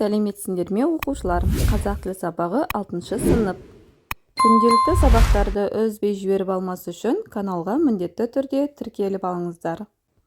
сәлеметсіңдер ме оқушылар? Қазақ тілі сабағы 6-шы сынып. Күнделікті сабақтарды үзбей жіберіп алмас үшін каналға міндетті түрде тіркеліп алыңыздар.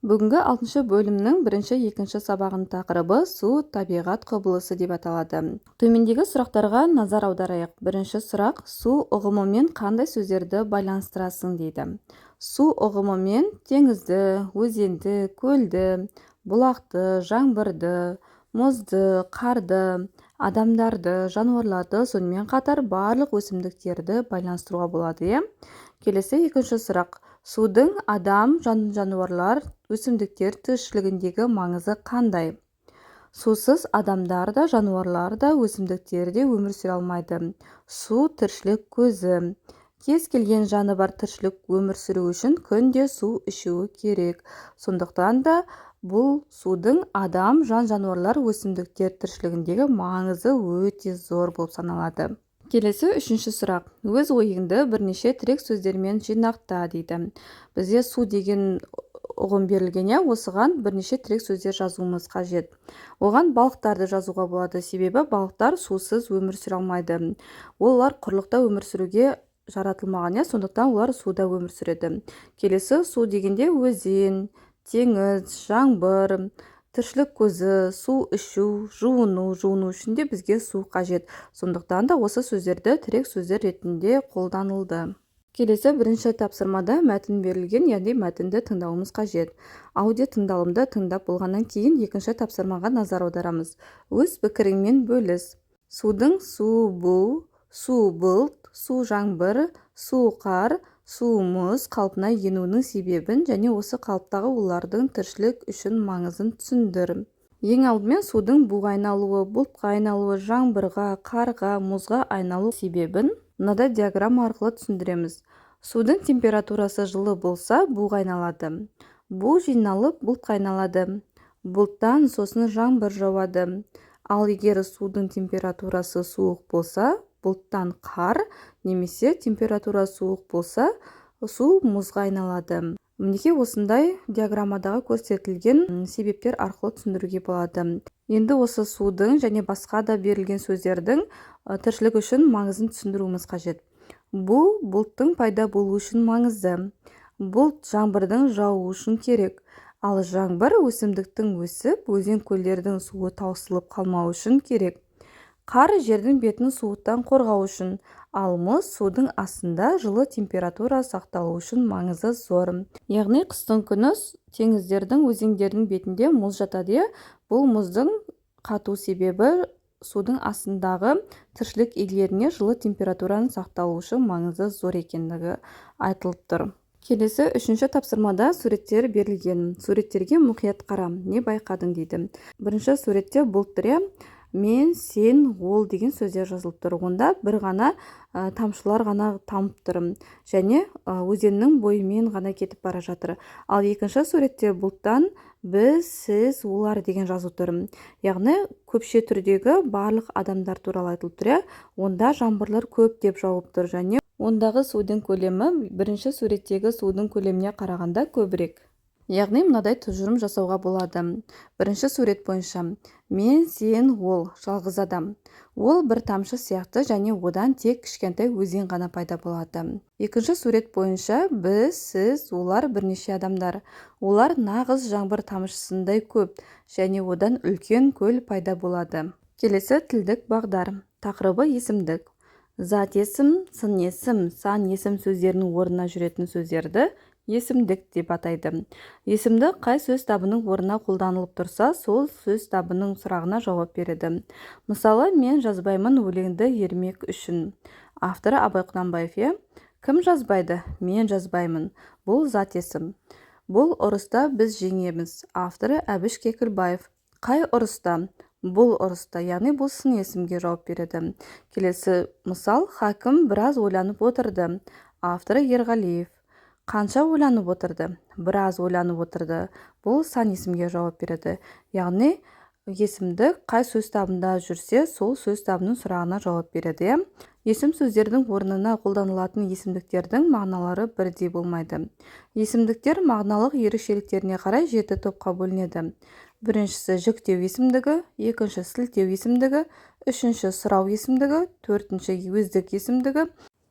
Бүгінгі 6-шы бөлімнің 1-2 сабағының тақырыбы су, табиғат құбылысы деп аталады. Төмендегі сұрақтарға назар аударайық. Бірінші сұрақ: су ұғымымен қандай сөздерді байланыстырасың дейді. Су ұғымымен теңізді, өзенді, көлді, бұлақты, жаңбырды, мұзды, қарды, адамдарды, жануарларды, сонымен қатар барлық өсімдіктерді байланыстыруға болады. Келесі екінші сұрақ: судың адам, жануарлар, өсімдіктер тіршілігіндегі маңызы қандай? Сусыз адамдар да, жануарлар да, өсімдіктер де өмір сүре алмайды. Су тіршілік көзі. Кез келген жаны бар тіршілік өмір сүру үшін күнде су ішуі керек. Сондықтан да бұл судың адам, жануарлар, өсімдіктер тіршілігіндегі маңызы өте зор болып саналады. Келесі үшінші сұрақ: өз ойыңды бірнеше тірек сөздермен жинақта дейді. Бізде су деген ұғым берілген, осыған бірнеше тірек сөздер жазуымыз қажет. Оған балықтарды жазуға болады, себебі балықтар сусыз өмір сүре алмайды. Олар құрлықта өмір сүруге жаратылмаған, сондықтан олар суда өмір сүреді. Келесі су дегенде өзен, теңіз, жаңбыр, тіршілік көзі, су ішу, жуыну үшін де бізге су қажет. Сондықтан да осы сөздерді тірек сөздер ретінде қолданылды. Келесі бірінші тапсырмада мәтін берілген, яғни мәтінді тыңдауымыз қажет. Аудио тыңдалымды тыңдап болғаннан кейін екінші тапсырмаға назар аударамыз. Өз пікіріңмен бөліс. Судың су бу, су бұлт, су жаңбыр, су қар, су мұз қалпына енуінің себебін және осы қалыптағы олардың тіршілік үшін маңызын түсіндір. Ең алдымен судың буға айналуы, бұлтқа айналуы, жаңбырға, қарға, мұзға айналу себебін мынада диаграмма арқылы түсіндіреміз. Судың температурасы жылы болса, буға айналады. Бу жиналып бұлтқа айналады. Бұлттан сосын жаңбыр жауады. Ал егер судың температурасы суық болса, бұлттан қар, немесе температура суық болса, су мұзға айналады. Мінекей осындай диаграммадағы көрсетілген себептер арқылы түсіндіруге болады. Енді осы судың және басқа да берілген сөздердің тіршілік үшін маңызын түсіндіруіміз қажет. Бұл бұлттың пайда болуы үшін маңызды. Бұлт жаңбырдың жауы үшін керек. Ал жаңбыр өсімдіктің өсіп, өзен-көлдердің суы таусылып қалмау үшін керек. Қар жердің бетін суықтан қорғау үшін, ал мұз судың астында жылы температура сақталу үшін маңызы зор. Яғни қыстың күні теңіздердің, өзендердің бетінде мұз жатады. Бұл мұздың қату себебі судың астындағы тіршілік иелеріне жылы температураның сақталу үшін маңызы зор екендігі айтылып тұр. Келесі үшінші тапсырмада суреттер берілген. Суреттерге мұқият қара, не байқадың дейді. Бірінші суретте бұлт мен, сен, ол деген сөздер жазылып тұр. Онда бір ғана тамшылар ғана тамып тұр. Және өзеннің бойымен ғана кетіп бара жатыр. Ал екінші суретте бұлттан біз, сіз, олар деген жазу тұр. Яғни көпше түрдегі барлық адамдар туралы айтылып тұр. Онда жаңбырлар көп деп жауып тұр. Және ондағы судың көлемі бірінші суреттегі судың көлеміне қарағанда көбірек. Яғни мынадай тұжырым жасауға болады. Бірінші сурет бойынша: мен, сен, ол жалғыз адам. Ол бір тамшы сияқты және одан тек кішкентай өзен ғана пайда болады. Екінші сурет бойынша: біз, сіз, олар бірнеше адамдар. Олар нағыз жаңбыр тамшысындай көп және одан үлкен көл пайда болады. Келесі тілдік бағдар. Тақырыбы есімдік. Зат есім, сын есім, сан есім сөздерінің орнына жүретін сөздерді есімдік деп атайды. Есімдік қай сөз табының орнына қолданылып тұрса, сол сөз табының сұрағына жауап береді. Мысалы, мен жазбаймын өлеңді ермек үшін. Авторы Абай Құнанбаев. Кім жазбайды? Мен жазбаймын. Бұл зат есім. Бұл ұрыста біз жеңеміз. Авторы Әбіш Кекілбаев. Қай ұрыста? Бұл ұрыста, яғни бұл сын есімге жауап береді. Келесі мысал: хакім біраз ойланып отырды. Авторы Ерғалиев. Қанша ойланып отырды? Біраз ойланып отырды. Бұл сан есімге жауап береді. Яғни есімдік қай сөз табында жүрсе, сол сөз табының сұрағына жауап береді. Есім сөздердің орнына қолданылатын есімдіктердің мағыналары бірдей болмайды. Есімдіктер мағыналық ерекшеліктеріне қарай 7 топқа бөлінеді. Біріншісі жіктеу есімдігі, екінші сілтеу есімдігі, үшінші сұрау есімдігі, төртінші өздік есімдігі,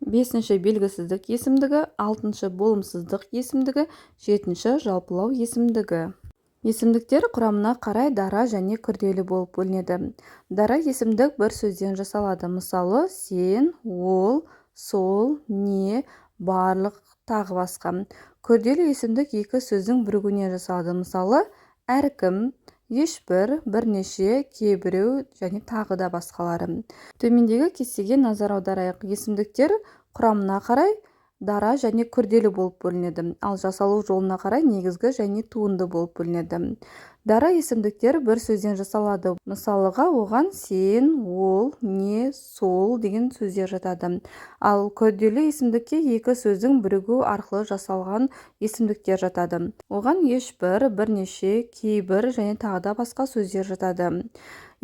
бесінші белгісіздік есімдігі, алтыншы болымсыздық есімдігі, жетінші жалпылау есімдігі. Есімдіктер құрамына қарай дара және күрделі болып бөлінеді. Дара есімдік бір сөзден жасалады. Мысалы, сен, ол, сол, не, барлық, тағы басқа. Күрделі есімдік екі сөздің бірігуінен жасалады. Мысалы, әркім, ешбір, бірнеше, кейбіреу және тағы да басқалары. Төмендегі кестеге назар аударайық. Есімдіктер құрамына қарай дара және күрделі болып бөлінеді, ал жасалу жолына қарай негізгі және туынды болып бөлінеді. Дара есімдіктер бір сөзден жасалады. Мысалыға оған сен, ол, не, сол деген сөздер жатады. Ал күрделі есімдікке екі сөздің бірігу арқылы жасалған есімдіктер жатады. Оған ешбір, бірнеше, кейбір және тағы да басқа сөздер жатады.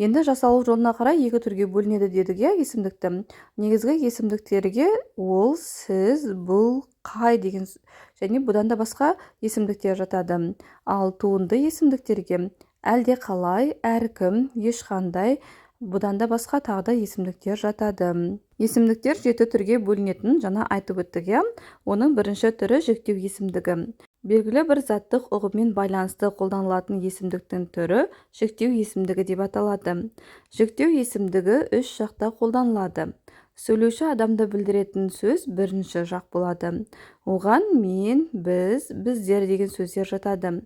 Енді жасалу жолына қарай екі түрге бөлінеді дедік, есімдікті. Негізгі есімдіктерге ол, сіз, бұл, қай деген және бұдан да басқа есімдіктер жатады. Ал туынды есімдіктерге әлде қалай, әркім, ешқандай, бұдан да басқа тағы да есімдіктер жатады. Есімдіктер жеті түрге бөлінетінін жаңа айтып өттік. Оның бірінші түрі жіктеу есімдігі. Белгілі бір заттық ұғыммен байланысты қолданылатын есімдіктің түрі жіктеу есімдігі деп аталады. Жіктеу есімдігі үш жақта қолданылады. Сөйлеуші адамды білдіретін сөз бірінші жақ болады. Оған мен, біз, біздер деген сөздер жатады.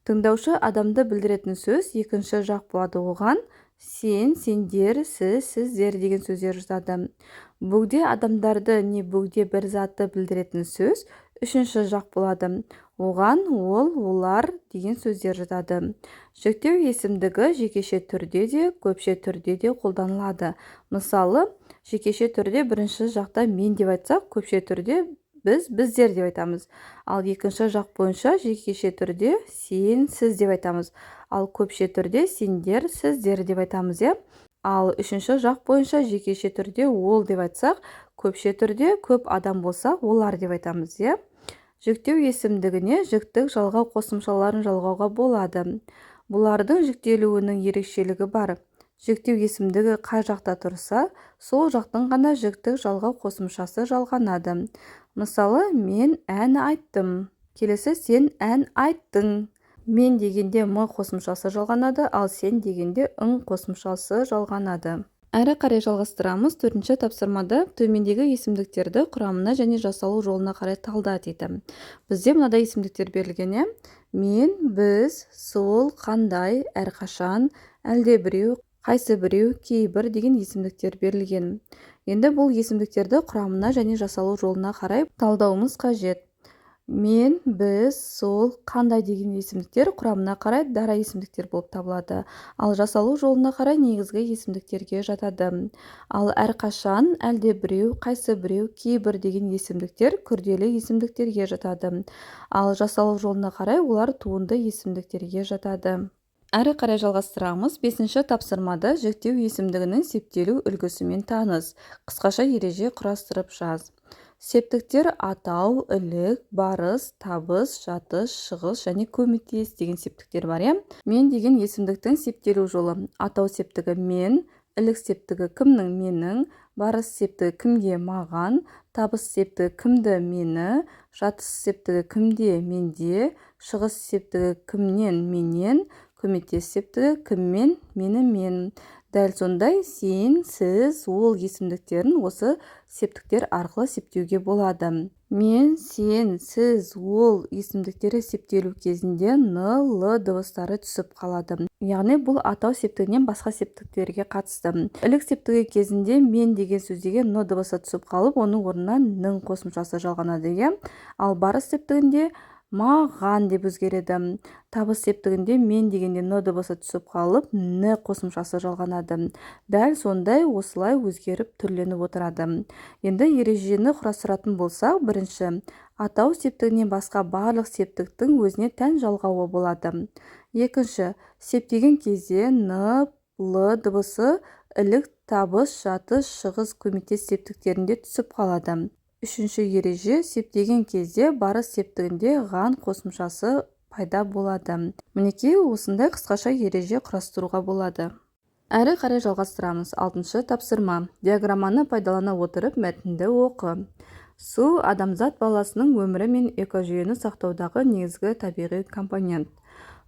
Тыңдаушы адамды білдіретін сөз екінші жақ болады. Оған сен, сендер, сіз, сіздер деген сөздер жатады. Бөгде адамдарды не бөгде бір затты білдіретін сөз үшінші жақ болады. Оған ол, олар деген сөздер жатады. Жіктеу есімдігі жекеше түрде де, көпше түрде де қолданылады. Мысалы, жекеше түрде бірінші жақта мен деп айтсақ, көпше түрде біз, біздер деп айтамыз. Ал екінші жақ бойынша жекеше түрде сен, сіз деп айтамыз. Ал көпше түрде сендер, сіздер деп айтамыз. Ал үшінші жақ бойынша жекеше түрде ол деп айтсақ, көпше түрде көп адам болса, олар деп айтамыз. Жіктеу есімдігіне жіктік жалғау қосымшаларын жалғауға болады. Бұлардың жіктелуінің ерекшелігі бар. Жіктеу есімдігі қай жақта тұрса, сол жақтың ғана жіктік жалғау қосымшасы жалғанады. Мысалы, мен ән айттым. Келесі, сен ән айттың. Мен дегенде м қосымшасы жалғанады, ал сен дегенде ың қосымшасы жалғанады. Әрі қарай жалғастырамыз. Төртінші тапсырмада төмендегі есімдіктерді құрамына және жасалу жолына қарай талда дейді. Бізде мынадай есімдіктер берілген. Мен, біз, сол, қандай, әрқашан, әлде біреу, қайсы біреу, кейбір деген есімдіктер берілген. Енді бұл есімдіктерді құрамына және жасалу жолына қарай талдауымыз қажет. Мен, біз, сол, қандай деген есімдіктер құрамына қарай дара есімдіктер болып табылады. Ал жасалу жолына қарай негізгі есімдіктерге жатады. Ал әрқашан, әлде біреу, қайсы біреу, кейбір деген есімдіктер күрделі есімдіктерге жатады. Ал жасалу жолына қарай олар туынды есімдіктерге жатады. Әрі қарай жалғастырамыз. Бесінші тапсырмада жіктеу есімдігінің септелу үлгісімен таныс. Қысқаша ереже құрастырып жаз. Септіктер атау, ілік, барыс, табыс, жатыс, шығыс және көмектес деген септіктер бар. Мен деген есімдіктің септелу жолы. Атау септігі мен, ілік септігі кімнің, менің, барыс септігі кімге, маған, табыс септігі кімді, мені, жатыс септігі кімде, менде, шығыс септігі кімнен, менен, көмектес септігі кіммен, мені, мен. Дәл сондай сен, сіз, ол есімдіктерін осы септіктер арқылы септеуге болады. Мен, сен, сіз, ол есімдіктері септелу кезінде н, л дыбыстары түсіп қалады. Яғни бұл атау септігінен басқа септіктерге қатысты. Ілік септігі кезінде мен деген сөздегі н дыбысы түсіп қалып, оның орнына ның қосымшасы жалғанады. Ал барыс септігінде маған деп өзгереді. Табыс септігінде мен дегенде н дыбысы түсіп қалып, н қосымшасы жалғанады. Дәл сондай осылай өзгеріп түрленіп отырады. Енді ережені құрастыратын болсақ, бірінші, атау септігінен басқа барлық септіктің өзіне тән жалғауы болады. Екінші, септеген кезде н, л дыбысы ілік, табыс, жатыс, шығыс, көмектес септіктерінде түсіп қалады. Үшінші ереже, септеген кезде барыс септігінде ған қосымшасы пайда болады. Мінекей осындай қысқаша ереже құрастыруға болады. Әрі қарай жалғастырамыз. 6-шы тапсырма. Диаграмманы пайдалана отырып мәтінді оқы. Су адамзат баласының өмірі мен экожүйені сақтаудағы негізгі табиғи компонент.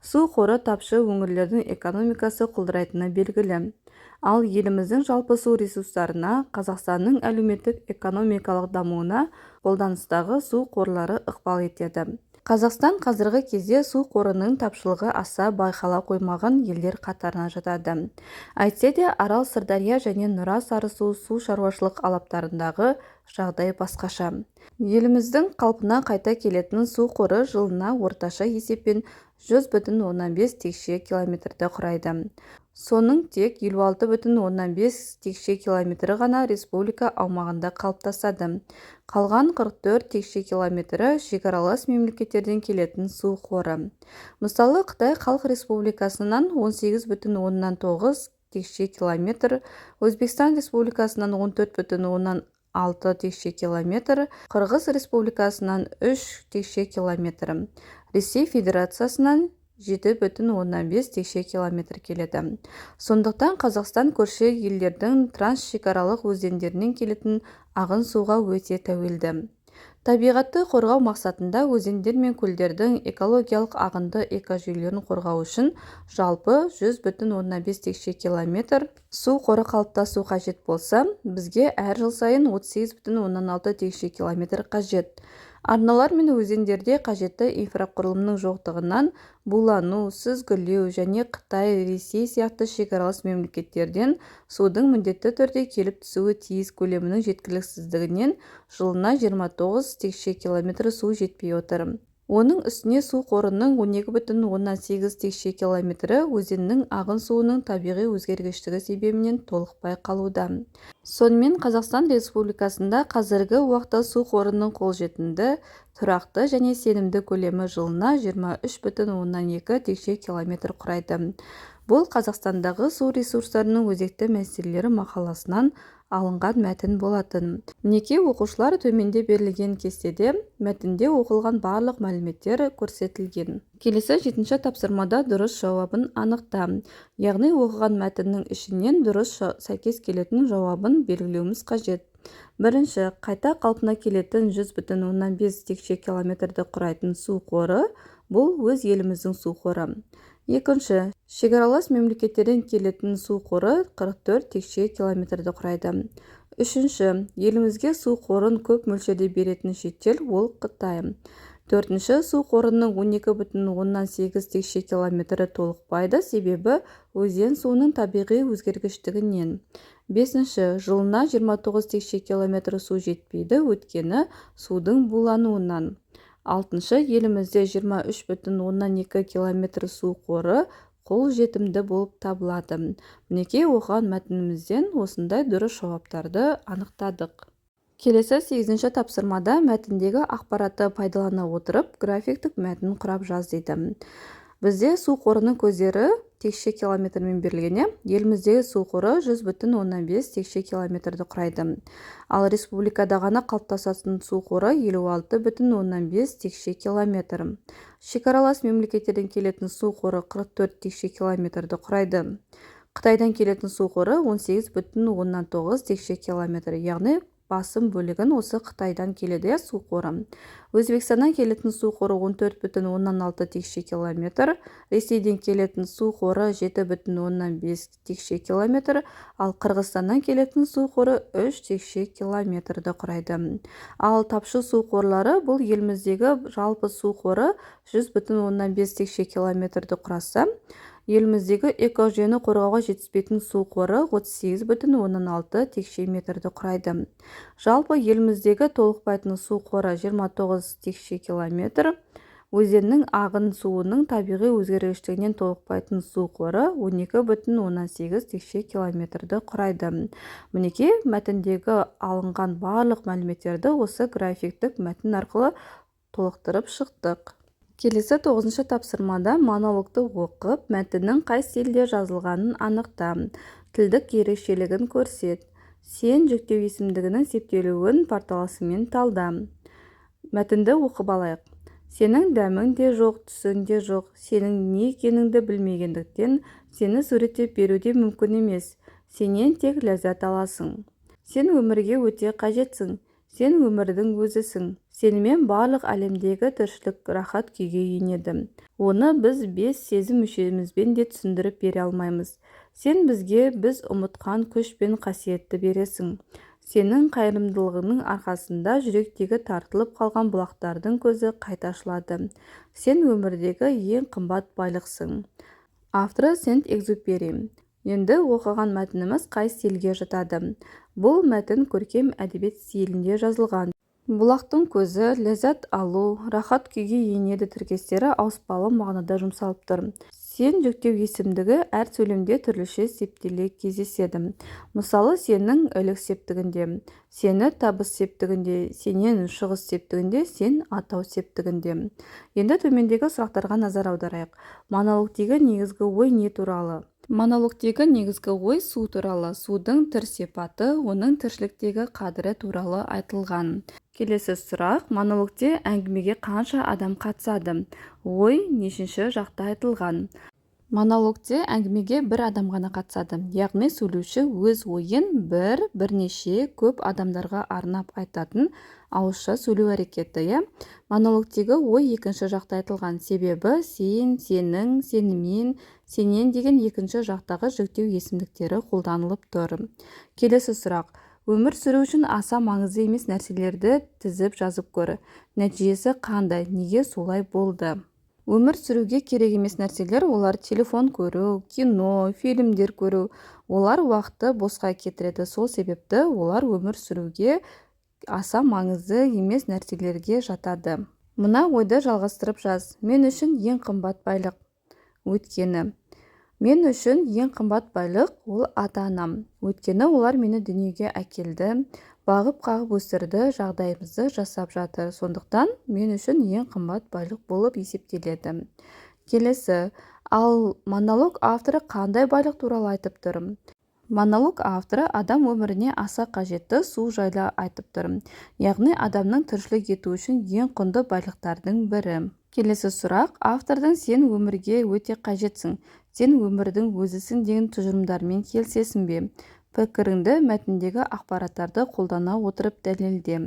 Су қоры тапшы өңірлердің экономикасы құлдырайтыны белгілі. Ал еліміздің жалпы су ресурстарына, Қазақстанның әлеуметтік-экономикалық дамуына қолданыстағы су қорлары ықпал етеді. Қазақстан қазіргі кезде су қорының тапшылығы аса байқала қоймаған елдер қатарына жатады. Әйтсе де Арал, Сырдария және Нұра Сарысу су шаруашылық алаптарындағы жағдай басқаша. Еліміздің қалпына қайта келетін су қоры жылына орташа есеппен 100,5 текше километрді құрайды. Соның тек 56,5 текше километрі ғана республика аумағында қалыптасады. Қалған 44 текше километрі шекаралас мемлекеттерден келетін су қоры. Мысалы, Қытай Халық Республикасынан 18,9 текше километр, Өзбекстан Республикасынан 14,6 текше километр, Қырғыз Республикасынан 3 текше километр, Ресей Федерациясынан 7,5 текше километр келеді. Сондықтан Қазақстан көрші елдердің трансшекаралық өзендерінен келетін ағын суға өте тәуелді. Табиғатты қорғау мақсатында өзендер мен көлдердің экологиялық ағынды экожүйелерін қорғау үшін жалпы 100,5 текше километр су қоры қалыптасу қажет болса, бізге әр жыл сайын 38,6 текше километр қажет. Арналар мен өзендерде қажетті инфрақұрылымның жоқтығынан булану, сүзгілеу және Қытай, Ресей сияқты шекаралас мемлекеттерден судың міндетті түрде келіп түсуі тиіс көлемінің жеткіліксіздігінен жылына 29 текше километр су жетпей отыр. Оның үстіне су қорының 12,8 текше километрі өзеннің ағын суының табиғи өзгергіштігі себебінен толықпай қалуда. Сонымен Қазақстан Республикасында қазіргі уақытта су қорының қолжетімді, тұрақты және сенімді көлемі жылына 23,2 текше километр құрайды. Бұл Қазақстандағы су ресурстарының өзекті мәселелері мақаласынан алынған мәтін болатын. Мінекей оқушылар, төменде берілген кестеде мәтінде оқылған барлық мәліметтер көрсетілген. Келесі 7-ші тапсырмада дұрыс жауабын анықта. Яғни оқыған мәтіннің ішінен дұрыс сәйкес келетін жауабын белгілеуіміз қажет. Бірінші, қайта қалпына келетін 100,5 текше километрді құрайтын су қоры, бұл өз еліміздің су қоры. Екінші, шекаралас мемлекеттерден келетін су қоры 44 текше километрді құрайды. Үшінші, елімізге су қорын көп мөлшерде беретін шетел ол Қытай. Төртінші, су қорының 12,8 текше километрі толықпайды, себебі өзен суының табиғи өзгергіштігінен. Бесінші, жылына 29 текше километр су жетпейді, өйткені судың булануынан. Алтыншы, елімізде 23,2 километр су қоры қол жетімді болып табылады. Мінекей оқыған мәтінімізден осындай дұрыс жауаптарды анықтадық. Келесі 8-ші тапсырмада мәтіндегі ақпаратты пайдалана отырып графиктік мәтін құрап жаз дейді. Бізде су қорының көздері текше километрмен берілгене, еліміздегі су қоры 100,5 текше километрді құрайды. Ал республикада ғана қалыптасатын су қоры 56,5 текше километр. Шекаралас мемлекеттерден келетін су қоры 44 текше километрді құрайды. Қытайдан келетін су қоры 18,9 текше километр, яғни басым бөлігін осы Қытайдан келеді су қоры. Өзбекстаннан келетін су қоры 14,6 текше километр, Ресейден келетін су қоры 7,5 текше километр, ал Қырғызстаннан келетін су қоры 3 текше километрді құрайды. Ал тапшы су қорлары, бұл еліміздегі жалпы су қоры 100,5 текше километрді құраса, еліміздегі экожүйені қорғауға жетіспейтін су қоры 38,6 текше метрді құрайды. Жалпы еліміздегі толықпайтын су қоры 29 текше километр, өзеннің ағын суының табиғи өзгергіштігінен толықпайтын су қоры 12,18 текше километрді құрайды. Мінекей мәтіндегі алынған барлық мәліметтерді осы графиктік мәтін арқылы толықтырып шықтық. Келесі 9-шы тапсырмада монологты оқып, мәтіннің қай стильде жазылғанын анықта. Тілдік ерекшелігін көрсет. Сен жүктеу есімдігінің септелуін порталасымен талда. Мәтінді оқып алайық. Сенің дәмің де жоқ, түсің де жоқ. Сенің не екеніңді білмегендіктен сені суреттеп беру де мүмкін емес. Сенен тек ләззат аласың. Сен өмірге өте қажетсің. Сен өмірдің өзісің. Сенімен барлық әлемдегі тіршілік рахат күйге енеді. Оны біз 5 сезім мүшемізбен де түсіндіріп бере алмаймыз. Сен бізге біз ұмытқан күш пен қасиетті бересің. Сенің қайырымдылығыңның арқасында жүректегі тартылып қалған бұлақтардың көзі қайта ашылады. Сен өмірдегі ең қымбат байлықсың. Авторы Сент-Экзюпери. Енді оқыған мәтініміз қай стильге жатады? Бұл мәтін көркем әдебиет стилінде жазылған. Бұлақтың көзі, ләззат алу, рахат күйге енеді тіркестері ауыспалы мағынада жұмсалып тұр. Сен жүктеу есімдігі әр сөйлемде түрліше септеле кездеседі. Мысалы, сенің ілік септігінде, сені табыс септігінде, сенен шығыс септігінде, сен атау септігінде. Енді төмендегі сұрақтарға назар аударайық. Монологтегі негізгі ой не туралы? Монологтегі негізгі ой су туралы, судың түр сипаты, оның тіршіліктегі қадірі туралы айтылған. Келесі сұрақ, монологте әңгімеге қанша адам қатысады? Ой нешінші жақта айтылған? Монологте әңгімеге бір адам ғана қатысады, яғни сөйлеуші өз ойын бірнеше көп адамдарға арнап айтатын ауызша сөйлеу әрекеті. Монологтегі ой екінші жақта айтылған, себебі сен, сенің, сенімен, сенен деген екінші жақтағы жүктеу есімдіктері қолданылып тұр. Келесі сұрақ, өмір сүру үшін аса маңызды емес нәрселерді тізіп жазып көр. Нәтижесі қандай? Неге солай болды? Өмір сүруге керек емес нәрселер, олар телефон көру, кино, фильмдер көру. Олар уақытты босқа кетіреді. Сол себепті олар өмір сүруге аса маңызды емес нәрселерге жатады. Мына ойды жалғастырып жаз. Мен үшін ең қымбат байлық. Өйткені. Мен үшін ең қымбат байлық ол ата-анам. Өйткені олар мені дүниеге әкелді, бағып-қағып өсірді, жағдайымызды жасап жатыр. Сондықтан мен үшін ең қымбат байлық болып есептеледі. Келесі, ал монолог авторы қандай байлық туралы айтып тұр? Монолог авторы адам өміріне аса қажетті су жайлы айтып тұр. Яғни адамның тіршілік ету үшін ең құнды байлықтардың бірі. Келесі сұрақ, автордың сен өмірге өте қажетсің, сен өмірдің өзісің деген тұжырымдармен келісесің бе? Пікіріңді мәтіндегі ақпараттарды қолдана отырып дәлелде.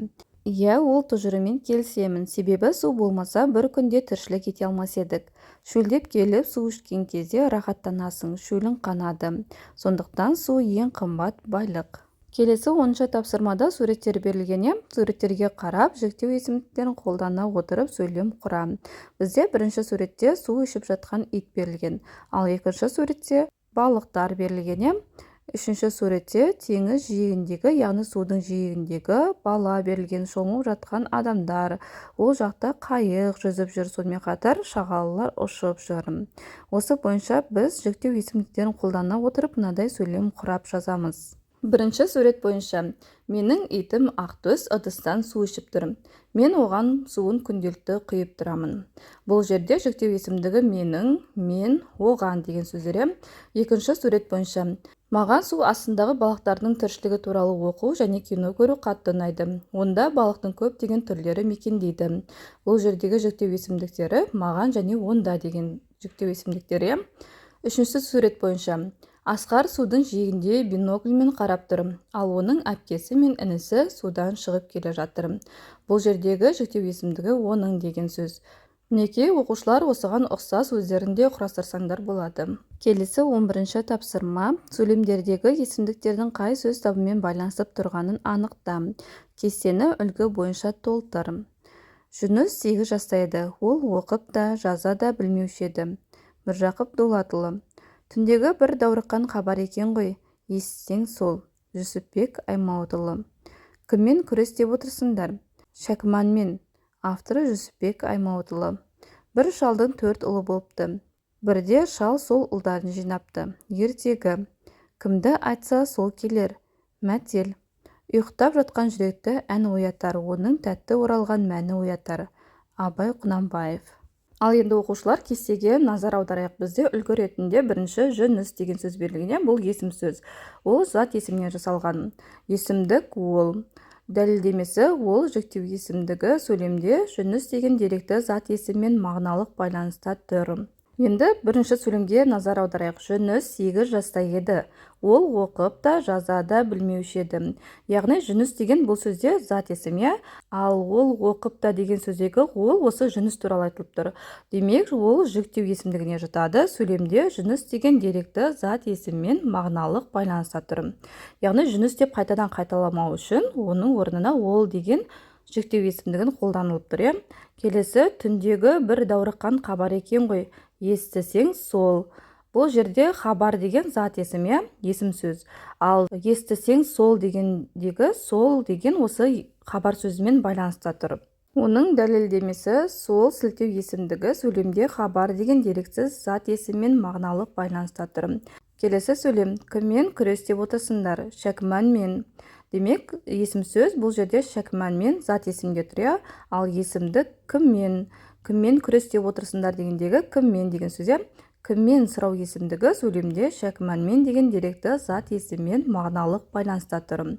Иә, ол тұжырыммен келісемін, себебі су болмаса бір күнде тіршілік ете алмас едік. Шөлдеп келіп су ішкен кезде рахаттанасың, шөлің қанады. Сондықтан су ең қымбат байлық. Келесі 10-шы тапсырмада суреттер берілген. Суреттерге қарап, жүктеу есімдіктерін қолдана отырып сөйлем құра. Бізде бірінші суретте су ішіп жатқан ит берілген, ал екінші суретте балықтар берілген. Үшінші суретте теңіз жиегіндегі, яғни судың жиегіндегі бала берілген, шомылып жатқан адамдар. Ол жақта қайық жүзіп жүр, сонымен қатар шағалалар ұшып жүр. Осы бойынша біз жүктеу есімдіктерін қолдана отырып мынадай сөйлем құрап жазамыз. Бірінші сурет бойынша, менің итім Ақтөс ыдыстан су ішіп тұр. Мен оған суын күнделікті құйып тұрамын. Бұл жерде жүктеу есімдігі менің, мен, оған деген сөздер. Екінші сурет бойынша, маған су астындағы балықтардың тіршілігі туралы оқу және кино көру қатты ұнайды. Онда балықтың көптеген түрлері мекендейді. Бұл жердегі жүктеу есімдіктері маған және онда деген жүктеу есімдіктері. Үшінші сурет бойынша, Асқар судың жиегінде бинокльмен қарап тұр, ал оның әпкесі мен інісі судан шығып келе жатыр. Бұл жердегі жүктеу есімдігі оның деген сөз. Мінекей, оқушылар осыған ұқсас өздерінде құрастырсаңдар болады. Келесі 11-ші тапсырма. Сөйлемдердегі есімдіктердің қай сөз табымен байланысып тұрғанын анықта. Кестені үлгі бойынша толтыр. Жүніс 8 жаста еді. Ол оқып та, жаза да білмеуші еді. Міржақып Дулатұлы. Түндегі бір даурыққан хабар екен ғой, естісең сол. Жүсіпбек Аймауытұлы. Кіммен күрес деп отырсыңдар? Шәкіманмен. Авторы Жүсіпбек Аймауытұлы. Бір шалдың 4 ұлы болыпты. Бірде шал сол ұлдарын жинапты. Ертегі. Кімді айтса сол келер. Мәтел. Ұйықтап жатқан жүректі ән оятар, оның тәтті оралған мәні оятар. Абай Құнанбаев. Ал енді оқушылар кестеге назар аударайық. Бізде үлгі ретінде бірінші жүніс деген сөз берілген. Бұл есім сөз. Ол зат есімнен жасалған. Есімдік ол. Дәлелдемесі ол жіктеу есімдігі сөйлемде жүніс деген деректі зат есіммен мағыналық байланыста тұр. Енді бірінші сөйлемге назар аударайық. Жүніс 8 жаста еді. Ол оқып та жаза да білмеуші еді. Яғни жүніс деген бұл сөзде зат есім, ал ол оқып та деген сөздегі ол осы жүніс туралы айтылып тұр. Демек, ол жіктеу есімдігіне жатады. Сөйлемде жүніс деген деректі зат есіммен мағыналық байланыста тұр. Яғни жүніс деп қайтадан қайталамау үшін оның орнына ол деген жіктеу есімдігін қолданылып тұр. Келесі, түндегі бір даурыққан хабар екен ғой. Естісең сол. Бұл жерде хабар деген зат есім, есім сөз. Ал естісең сол дегендегі сол деген осы хабар сөзімен байланыста тұр. Оның дәлелдемесі сол сілтеу есімдігі сөйлемде хабар деген дерексіз зат есіммен мағыналық байланыста тұр. Келесі сөйлем. Кіммен күрес деп отырсыңдар? Шәкіманмен. Демек, есім сөз бұл жерде шәкіманмен зат есімге тұр, ал есімдік кіммен. Кіммен күрес деп отырсыңдар дегендегі кіммен деген сөз. Кіммен сұрау есімдігі сөйлемде шәкіманмен деген деректі зат есіммен мағыналық байланыста тұр.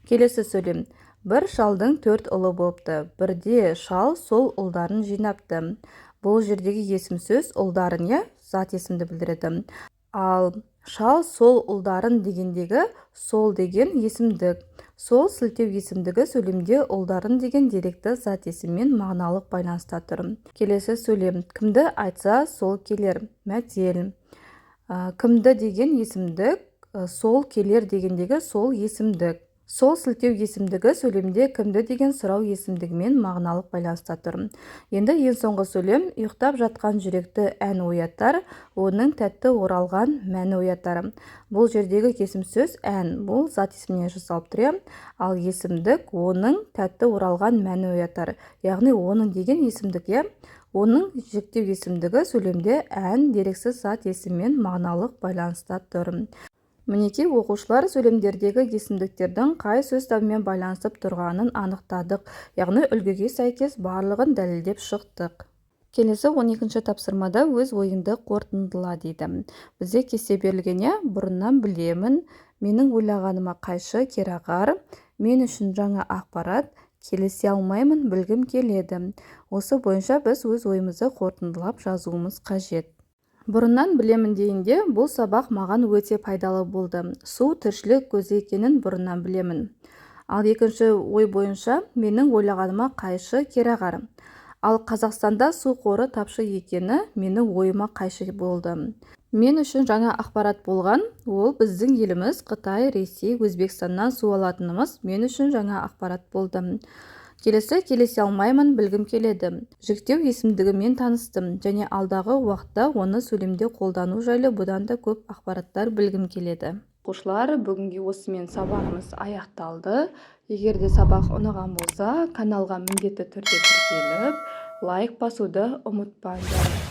Келесі сөйлем. Бір шалдың 4 ұлы болыпты. Бірде шал сол ұлдарын жинапты. Бұл жердегі есім сөз ұлдарын, зат есімді білдіреді. Ал шал сол ұлдарын дегендегі сол деген есімдік. Сол сілтеу есімдігі сөйлемде ұлдарын деген деректі зат есіммен мағыналық байланыста тұр. Келесі сөйлем. Кімді айтса сол келер. Мәтел. Кімді деген есімдік, сол келер дегендегі сол есімдік. Сол сілтеу есімдігі сөйлемде кімді деген сұрау есімдігімен мағыналық байланыста тұр. Енді ең соңғы сөйлем. Ұйықтап жатқан жүректі ән оятар, оның тәтті оралған мәні оятар. Бұл жердегі есім сөз ән, бұл зат есімнен жасалып тұр, ал есімдік оның тәтті оралған мәні оятар. Яғни оның деген есімдік, оның жіктеу есімдігі сөйлемде ән дерексіз зат есіммен мағыналық байланыста тұр. Мінекей оқушылар сөйлемдердегі есімдіктердің қай сөз табымен байланысып тұрғанын анықтадық. Яғни үлгіге сәйкес барлығын дәлелдеп шықтық. Келесі 12-ші тапсырмада өз ойыңды қорытындыла дейді. Бізде кесте берілген, бұрыннан білемін, менің ойлағаныма қайшы керағар, мен үшін жаңа ақпарат, келісе алмаймын, білгім келеді. Осы бойынша біз өз ойымызды қорытындылап жазуымыз қажет. Бұрыннан білемін дейінде, бұл сабақ маған өте пайдалы болды. Су тіршілік көзі екенін бұрыннан білемін. Ал екінші ой бойынша, менің ойлағаныма қайшы керағар. Ал Қазақстанда су қоры тапшы екені менің ойыма қайшы болды. Мен үшін жаңа ақпарат болған, ол біздің еліміз Қытай, Ресей, Өзбекстаннан су алатынымыз мен үшін жаңа ақпарат болды. Келесі, келесе алмаймын, білгім келеді. Жіктеу есімдігімен таныстым және алдағы уақытта оны сөйлемде қолдану жайлы бұдан да көп ақпараттар білгім келеді. Оқушылар, бүгінгі осымен сабағымыз аяқталды. Егер де сабақ ұнаған болса, каналға міндетті түрде тіркеліп, лайк басуды ұмытпаңдар.